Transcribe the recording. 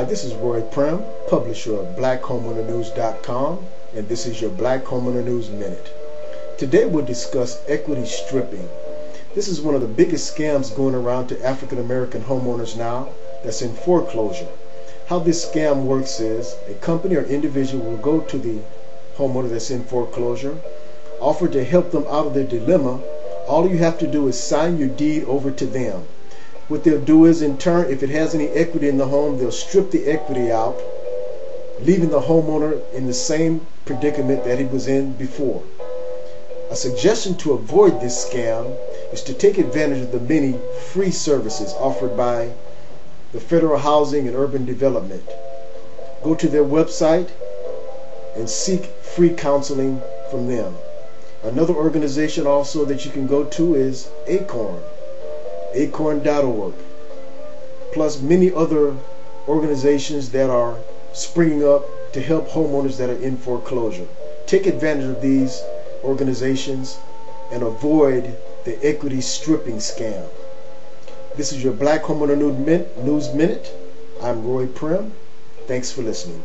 Hi, this is Roy Prim, publisher of BlackHomeownerNews.com, and this is your Black Homeowner News Minute. Today we'll discuss equity stripping. This is one of the biggest scams going around to African American homeowners now that's in foreclosure. How this scam works is a company or individual will go to the homeowner that's in foreclosure, offer to help them out of their dilemma. All you have to do is sign your deed over to them. What they'll do is, in turn, if it has any equity in the home, they'll strip the equity out, leaving the homeowner in the same predicament that he was in before. A suggestion to avoid this scam is to take advantage of the many free services offered by the Federal Housing and Urban Development. Go to their website and seek free counseling from them. Another organization also that you can go to is ACORN. acorn.org, plus many other organizations that are springing up to help homeowners that are in foreclosure. Take advantage of these organizations and avoid the equity stripping scam. This is your Black Homeowner News Minute. I'm Roy Prim. Thanks for listening.